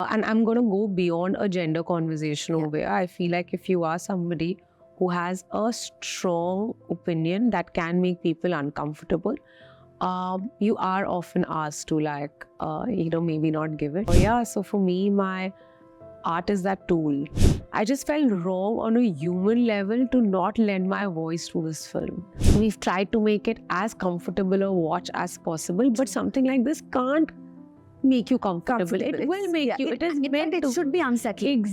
And I'm going to go beyond a gender conversation over here. I feel like if you are somebody who has a strong opinion that can make people uncomfortable, you are often asked to maybe not give it. So for me, my art is that tool. I just felt wrong on a human level to not lend my voice to this film. We've tried to make it as comfortable a watch as possible, but something like this can't make you comfortable. It will make you. It is meant it to. should be unsettling.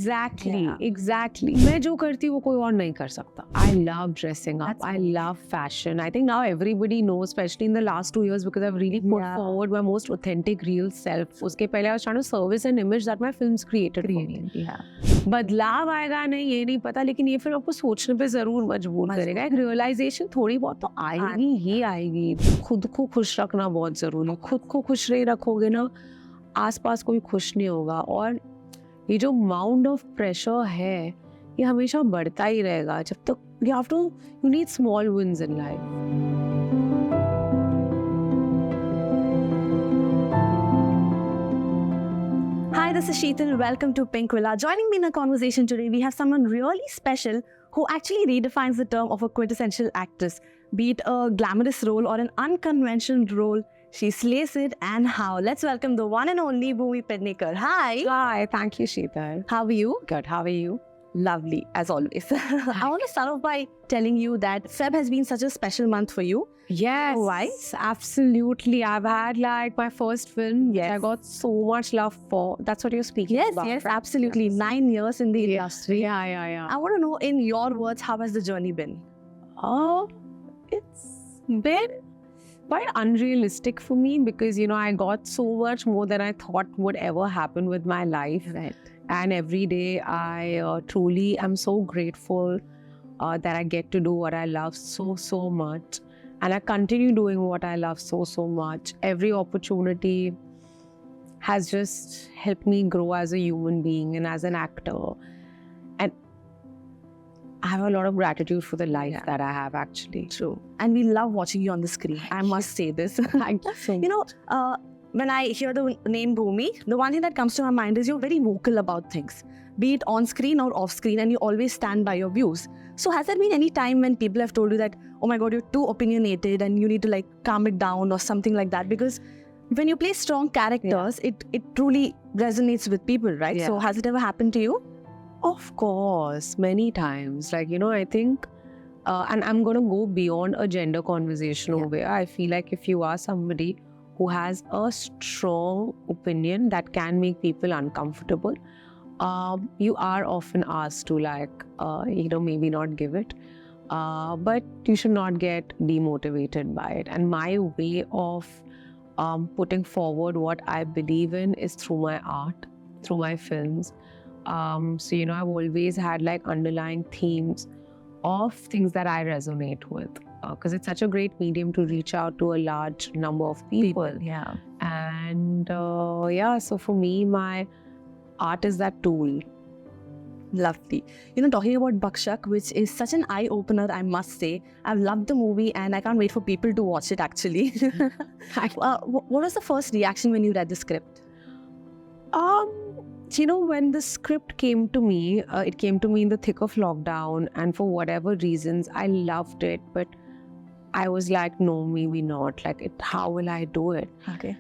Exactly. मैं जो करती हूँ वो कोई और नहीं कर सकता. I love dressing up. I love fashion. I think now everybody knows, especially in the last 2 years, because I've really put forward my most authentic, real self. उसके पहले I was trying to service an image that my films created for me. बदलाव आएगा नहीं ये नहीं पता, लेकिन ये फिल्म आपको सोचने पे जरूर मजबूर करेगा. एक रियलाइजेशन थोड़ी बहुत तो आएगी ही आएगी. खुद को खुश रखना बहुत जरूरी है. खुद को खुश नहीं रखोगे ना, आसपास कोई खुश नहीं होगा. और ये जो माउंट ऑफ प्रेशर है ये हमेशा बढ़ता ही रहेगा जब तक you need small wins in life. Hi, this is Sheetal. Welcome to Pinkvilla. Joining me in a conversation today, we have someone really special who actually redefines the term of a quintessential actress. Be it a glamorous role or an unconventional role, she slays it, and how. Let's welcome the one and only Bhumi Pednekar. Hi. Hi, thank you, Sheetal. How are you? Good, how are you? Lovely, as always. I want to start off by telling you that Feb has been such a special month for you. Yes. Why? Absolutely. I've had my first film. Yes. I got so much love for. That's what you're speaking about. Yes, absolutely. 9 years in the industry. Yeah. I want to know, in your words, how has the journey been? It's been quite unrealistic for me because, I got so much more than I thought would ever happen with my life. Right. And every day I truly am so grateful that I get to do what I love so much. And I continue doing what I love so much. Every opportunity has just helped me grow as a human being and as an actor. And I have a lot of gratitude for the life that I have, actually. True. And we love watching you on the screen. I must say this. Thank you so much. When I hear the name Bhumi, the one thing that comes to my mind is you're very vocal about things, be it on screen or off screen, and you always stand by your views. So has there been any time when people have told you that, oh my God, you're too opinionated and you need to calm it down or something like that? Because when you play strong characters, it truly resonates with people, right? Yeah. So has it ever happened to you? Of course, many times. I think, and I'm going to go beyond a gender conversation over here. I feel like if you are somebody who has a strong opinion that can make people uncomfortable, you are often asked to maybe not give it. But you should not get demotivated by it. And my way of putting forward what I believe in is through my art, through my films. I've always had underlying themes of things that I resonate with. Because it's such a great medium to reach out to a large number of people. Yeah. And so for me, my art is that tool. Lovely. Talking about Bhakshak, which is such an eye-opener, I must say. I've loved the movie and I can't wait for people to watch it, actually. What was the first reaction when you read the script? When the script came to me, it came to me in the thick of lockdown, and for whatever reasons, I loved it, but I was like, no, maybe not. How will I do it? Okay.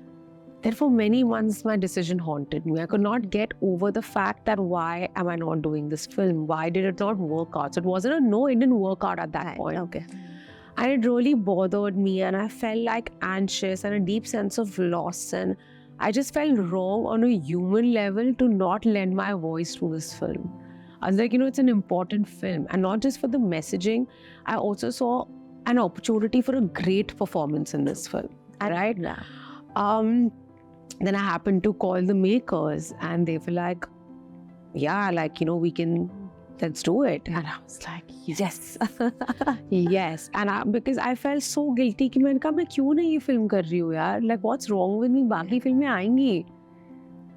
Then for many months, my decision haunted me. I could not get over the fact that why am I not doing this film? Why did it not work out? So it wasn't a no, it didn't work out at that point. Okay. And it really bothered me, and I felt anxious and a deep sense of loss, and I just felt wrong on a human level to not lend my voice to this film. I was like, it's an important film, and not just for the messaging. I also saw an opportunity for a great performance in this film, right? Yeah. Then I happened to call the makers, and they were like, yeah, we can, let's do it. And I was like, yes. Yes. And because I felt so guilty कि मैंने कहा मैं क्यों नहीं ये film कर रही हूँ यार? What's wrong with me? बाकी फिल्में आएंगी.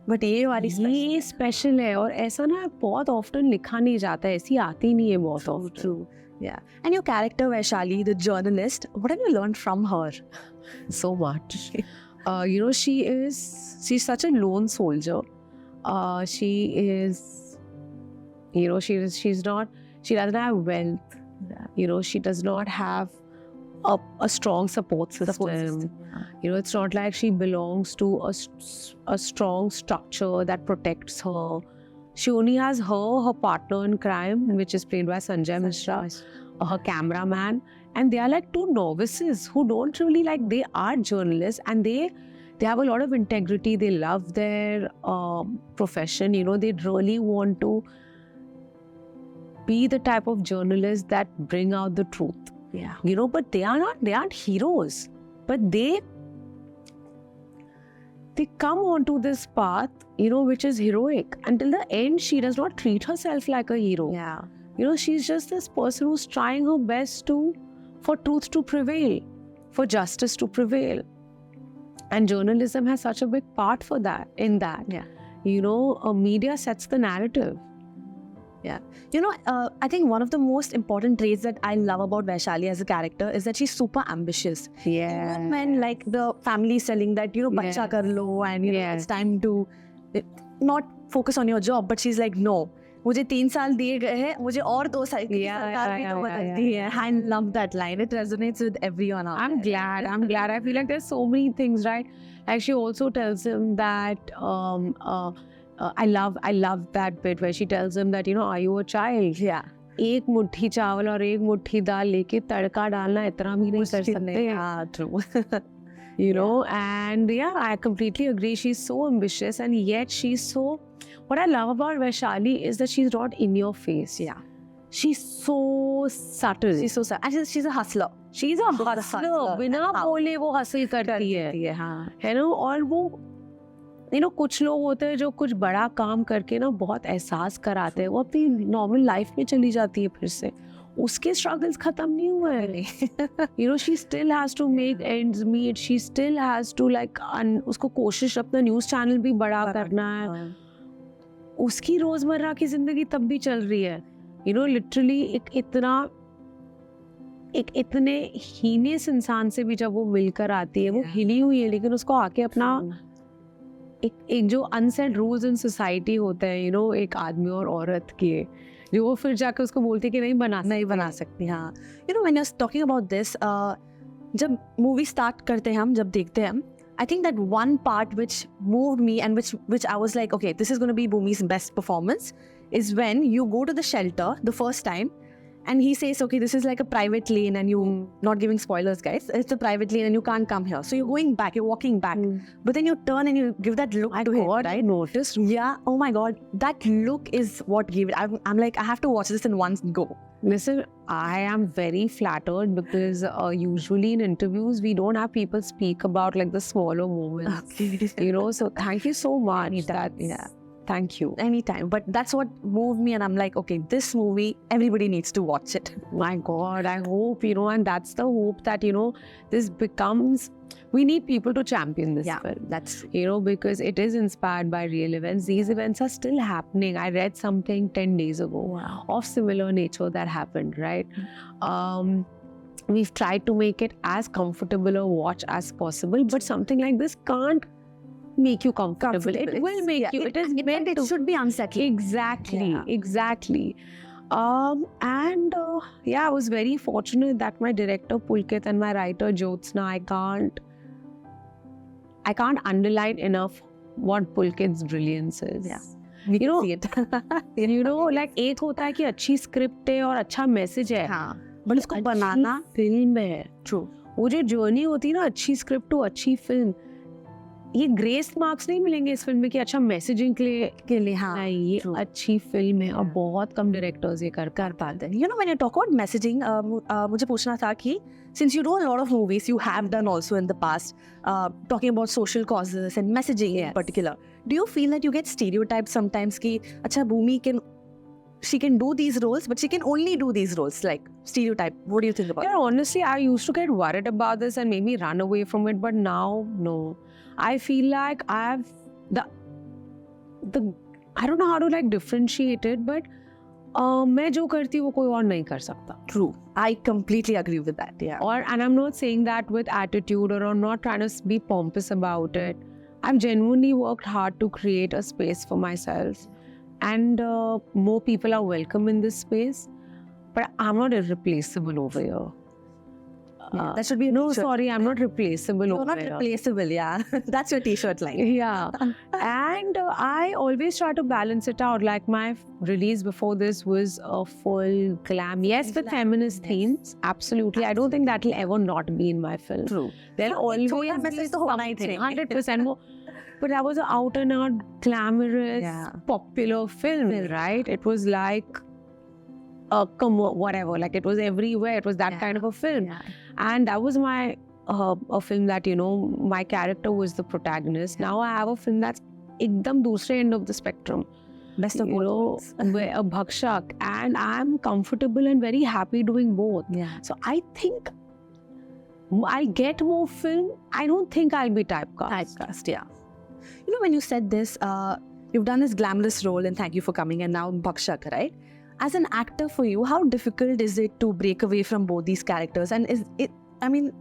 But ये वाली special है, और ऐसा ना बहुत often लिखा नहीं जाता है, ऐसी आती नहीं है बहुत often. True. Yeah. And your character, Vaishali, the journalist, what have you learned from her? So much. She's such a lone soldier. she is, she doesn't have wealth. She does not have a strong support system. It's not like she belongs to a strong structure that protects her. She only has her partner in crime, which is played by Sanjay Mishra, her cameraman, and they are like two novices who don't really they are journalists, and they have a lot of integrity. They love their profession. They really want to be the type of journalists that bring out the truth. Yeah. But they aren't heroes. But they come onto this path, which is heroic. Until the end, she does not treat herself like a hero. Yeah. She's just this person who's trying her best for truth to prevail, for justice to prevail. And journalism has such a big part in that. Yeah. Media sets the narrative. Yeah. I think one of the most important traits that I love about Vaishali as a character is that she's super ambitious. Yeah. Even when the family is telling that, Bhakshak kar lo, and it's time to not focus on your job, but she's like, no. मुझे 3 साल दिए गए हैं, मुझे और 2 साल की सरकार भी तो बदलती है. I love that line. It resonates with everyone. I'm glad. I feel like there's so many things, right? Like she also tells him that I love that bit where she tells him that, are you a child? Yeah. एक मुट्ठी चावल और एक मुट्ठी दाल लेके तड़का डालना इतना भी नहीं कर सकते. हाँ, true. And I completely agree. She's so ambitious, and yet she's so. What I love about Vaishali is that she's not in your face. Yeah. She's so subtle. She's so subtle. And she's a hustler. She's a hustler. बिना बोले वो hustle करती है. हाँ. और वो कुछ लोग होते हैं जो कुछ बड़ा काम करके बहुत एहसास कराते हैं, वो अपनी नॉर्मल लाइफ में चली जाती है फिर से. उसके स्ट्रगल्स खत्म नहीं हुए हैं. She still has to make ends meet. She still has to उसको कोशिश अपना न्यूज़ चैनल भी बड़ा करना है. उसकी रोजमर्रा की जिंदगी तब भी चल रही है. लिटरली एक इतने हीनियस इंसान से भी जब वो मिलकर आती है, वो हिली हुई है, लेकिन उसको आके अपना एक जो अनसेट रूल्स इन सोसाइटी होते हैं, एक आदमी और औरत के, जो वो फिर जाकर उसको बोलती है कि नहीं बना सकती. हाँ. When you're talking about this, जब मूवी स्टार्ट करते हैं हम, जब देखते हैं, I think that one part which moved me and which I was like, okay, this is going to be Bhumi's best performance, is when you go to the shelter the first time and he says, okay, this is like a private lane, and you, not giving spoilers guys, it's a private lane and you can't come here. So you're going back, you're walking back. But then you turn and you give that look to him, right? I noticed. Yeah, oh my God, that look is what gave it. I'm like, I have to watch this in one go. Listen, I am very flattered because usually in interviews we don't have people speak about the smaller moments. Okay. So thank you so much. Thank you. Anytime. But that's what moved me, and I'm like, okay, this movie, everybody needs to watch it. My God, I hope, and that's the hope that, this becomes, we need people to champion this film. That's, because it is inspired by real events. These events are still happening. I read something 10 days ago of similar nature that happened, right? We've tried to make it as comfortable a watch as possible, but something like this can't make you comfortable. It will make you. It should be unsettling. Exactly. I was very fortunate that my director Pulkit and my writer Jyotsna, I can't underline enough what Pulkit's brilliance is. Yeah. We can see it. एक होता है कि अच्छी script है और अच्छा message है, but उसको बनाना फिल्म है. ट्रू. वो जो जर्नी होती है ना, अच्छी स्क्रिप्ट हो अच्छी फिल्म, ये ग्रेस मार्क्स नहीं मिलेंगे इस फिल्म में कि अच्छा मैसेजिंग के लिए नहीं, ये अच्छी फिल्म है और बहुत कम डायरेक्टर्स ये कर पाते हैं. When you talk about messaging, मुझे पूछना था कि since you do a lot of movies, you have done also in the past, talking about social causes and messaging in particular, do you feel that you get stereotyped sometimes कि अच्छा Bhumi she can do these roles, but she can only do these roles, like stereotype? What do you think about it? Honestly, I used to get worried about this and maybe run away from it, but now, no. I feel like I have I don't know how to differentiate it, but मैं जो करती हूँ वो कोई और नहीं कर सकता. True. I completely agree with that. Yeah. And I'm not saying that with attitude, or I'm not trying to be pompous about it. I've genuinely worked hard to create a space for myself, and more people are welcome in this space. But I'm not irreplaceable over here. That should be a No, t-shirt. sorry, I'm not replaceable You're over not here. replaceable, yeah. That's your t-shirt line. Yeah. And I always try to balance it out. Like my release before this was a full glam. Yes, with feminist themes. Absolutely. I don't think that will ever not be in my film. True. There'll always be message the whole night something. thing. 100% more. But that was an out and out glamorous, popular film, right? It was like whatever. Like it was everywhere. It was that kind of a film. Yeah. And that was my a film that, you know, my character was the protagonist. Now I have a film that's ekdam dusre end of the spectrum. Best of You both know, worlds. a Bhakshak, and I'm comfortable and very happy doing both. Yeah. So I think I'll get more film. I don't think I'll be typecast. Yeah. You know, when you said this, you've done this glamorous role and thank you for coming, and now Bhakshak, right? As an actor for you, how difficult is it to break away from both these characters? And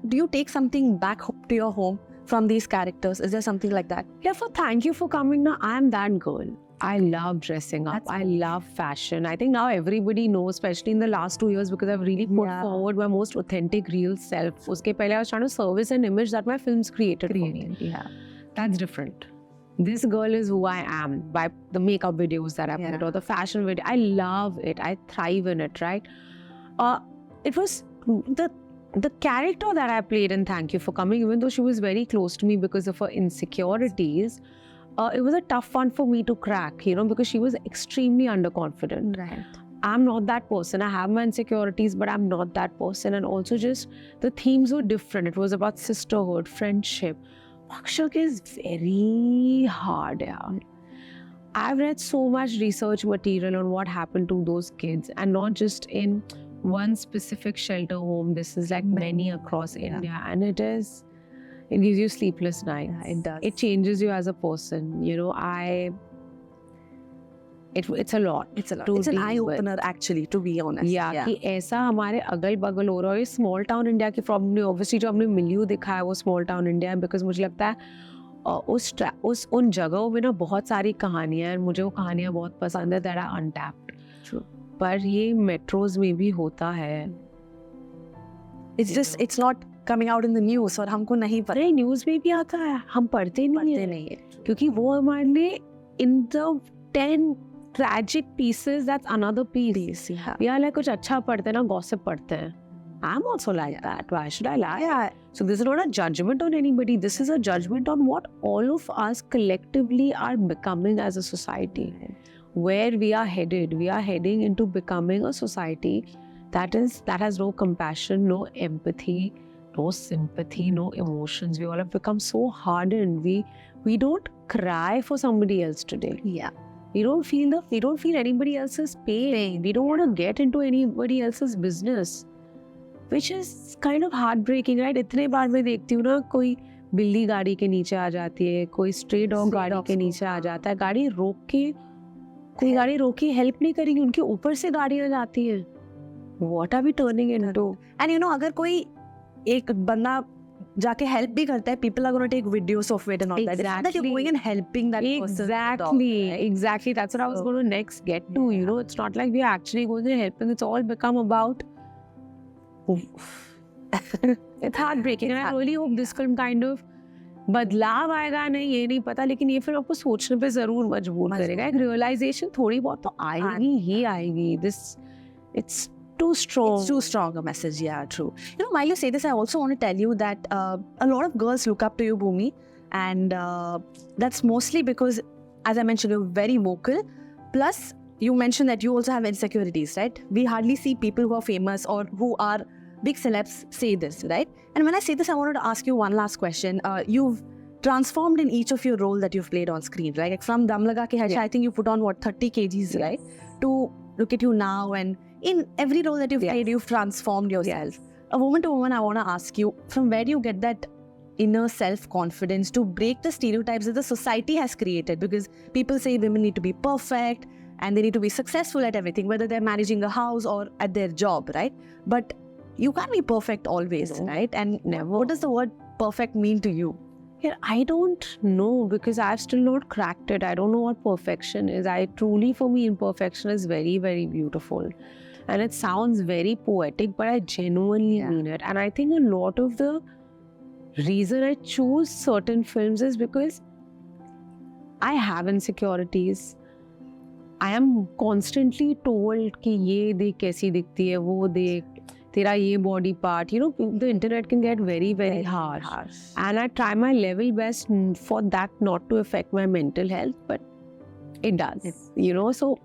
do you take something back to your home from these characters? Is there something like that? Yeah, thank you for coming. Now I'm that girl. I love dressing up. I love fashion. I think now everybody knows, especially in the last 2 years, because I've really put forward my most authentic, real self. Uske pehle I was trying to service an image that my films created for me. Yeah. That's different. This girl is who I am by the makeup videos that I put or the fashion video. I love it. I thrive in it, right? It was the character that I played in Thank You for Coming, even though she was very close to me because of her insecurities, it was a tough one for me to crack, you know, because she was extremely underconfident. Right. I'm not that person. I have my insecurities, but I'm not that person. And also just the themes were different. It was about sisterhood, friendship. Bhakshak is very hard. Yeah. I've read so much research material on what happened to those kids, and not just in one specific shelter home. This is like many across India, and it gives you sleepless nights. Yeah, it does. It changes you as a person. You know, it's a lot. It's a lot. to It's an deal eye with. opener, actually, to be honest. या कि ऐसा हमारे अगल बगल हो रहा है. Small town India की प्रॉब्लम नहीं. ऑब्वियसली जो हमने मिलियो देखा है वो स्मॉल टाउन इंडिया है, बिकॉज मुझे लगता है उन जगहों में ना बहुत सारी कहानियां हैं. मुझे वो कहानियां बहुत पसंद है, दैट आर अनटैप्ड. पर ये मेट्रोज में भी होता है. It's not coming out in the news और हमको नहीं पता. अरे न्यूज में भी आता है, हम पढ़ते नहीं है, क्योंकि वो हमारे लिए in the 10 tragic pieces, that's another piece. Yeah. We are like कुछ अच्छा पढ़ते हैं ना, gossip पढ़ते हैं. I'm also like that. Why should I lie? Yeah. So this is not a judgment on anybody. This is a judgment on what all of us collectively are becoming as a society. Where we are headed. We are heading into becoming a society that has no compassion, no empathy, no sympathy, no emotions. We all have become so hardened. We don't cry for somebody else today. Yeah. We don't feel anybody else's pain. We don't want to get into anybody else's business, which is kind of heartbreaking, right? इतने बार मैं देखती हूँ ना, कोई बिल्ली गाड़ी के नीचे आ जाती है, कोई स्ट्रे डॉग गाड़ी के नीचे आ जाता है, गाड़ी रोक के हेल्प नहीं करेगी, उनके ऊपर से गाड़ियाँ जाती हैं. What are we turning into? And you know, अगर कोई एक बंदा जाके help भी करता है, people are going to take videos of it and all that. It's not that you're going and helping that person. Exactly. That's what I was going to next get to. You know, it's not like we're actually going to help, and it's all become about. It's heartbreaking, and I really hope this film kind of बदलाव आएगा. नहीं, ये नहीं पता, लेकिन ये film आपको सोचने पे जरूर मजबूर करेगा. एक रियलाइजेशन थोड़ी बहुत तो आएगी ही आएगी. It's too strong. It's too strong a message, yeah, true. You know, while you say this, I also want to tell you that a lot of girls look up to you, Bhumi, and that's mostly because, as I mentioned, you're very vocal. Plus, you mentioned that you also have insecurities, right? We hardly see people who are famous or who are big celebs say this, right? And when I say this, I wanted to ask you one last question. You've transformed in each of your role that you've played on screen, right? Like from Dam Laga Ke Hai, I think you put on 30 kgs, right? To look at you now, and in every role that you've played, you've transformed yourself. A woman to woman, I want to ask you, from where do you get that inner self-confidence to break the stereotypes that the society has created? Because people say women need to be perfect and they need to be successful at everything, whether they're managing a house or at their job, right? But you can't be perfect always, right? And never. What does the word perfect mean to you? Yeah, I don't know because I've still not cracked it. I don't know what perfection is. For me, imperfection is very, very beautiful. And it sounds very poetic, but I genuinely mean it. And I think a lot of the reason I choose certain films is because I have insecurities. I am constantly told कि ये देख कैसी दिखती है, वो देख तेरा ये body part. You know, the internet can get very, very harsh. And I try my level best for that not to affect my mental health, but it does. You know, so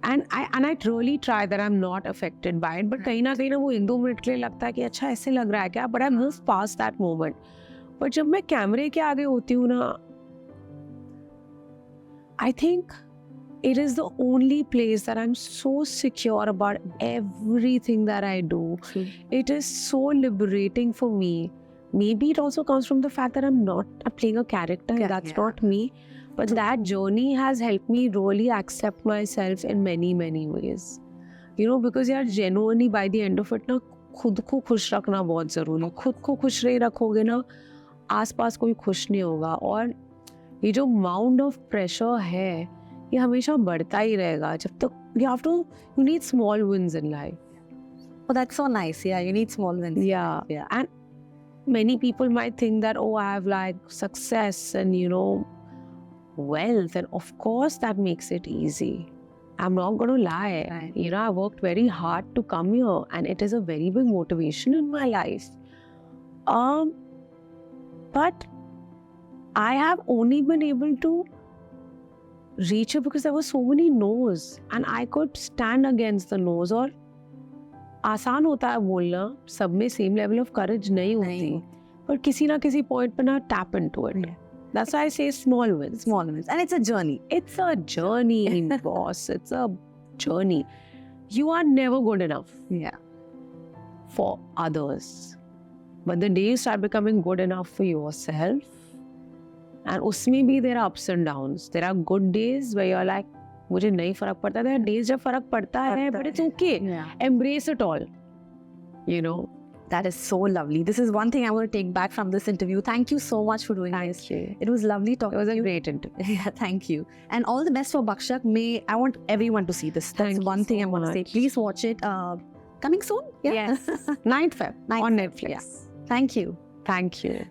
and I really try that I'm not affected by it. But कहीं ना वो 1-2 minute के लिए लगता है कि अच्छा ऐसे लग रहा है क्या? But I move past that moment. But जब मैं कैमरे के आगे होती हूँ ना, I think it is the only place that I'm so secure about everything that I do. It is so liberating for me. Maybe it also comes from the fact that I'm playing a character. That's not me. But that journey has helped me really accept myself in many, many ways. You know, because यार genuinely by the end of it ना खुद को खुश रखना बहुत ज़रूरी है. खुद को खुश नहीं रखोगे ना, आसपास कोई खुश नहीं होगा. और ये जो mound of pressure है, ये हमेशा बढ़ता ही रहेगा जब तक you need small wins in life. Oh, that's so nice. Yeah, you need small wins. Yeah. And many people might think that, oh, I have like success and, you know, wealth. And of course that makes it easy. I'm not going to lie. Right. You know, I worked very hard to come here and it is a very big motivation in my life. But I have only been able to reach it because there were so many no's and I could stand against the no's. और आसान होता है बोलना, सब में same level of courage नहीं होती, पर किसी ना किसी point पे ना tap into it. That's why I say small wins. Small wins. And it's a journey. It's a journey, boss. It's a journey. You are never good enough for others. But the day you start becoming good enough for yourself, and उसमें भी there are ups and downs. There are good days where you're like, मुझे नहीं फर्क पड़ता. There are days जब फर्क पड़ता है, but it's okay. Embrace it all. You know. That is so lovely. This is one thing I want to take back from this interview. Thank you so much for doing this. Thank you. It was lovely talking to you. It was a great interview. Yeah, thank you. And all the best for Bhakshak. I want everyone to see this. That's one thing I want to say. Please watch it. Coming soon? Yes. 9th Feb on Netflix. Thank you. Thank you.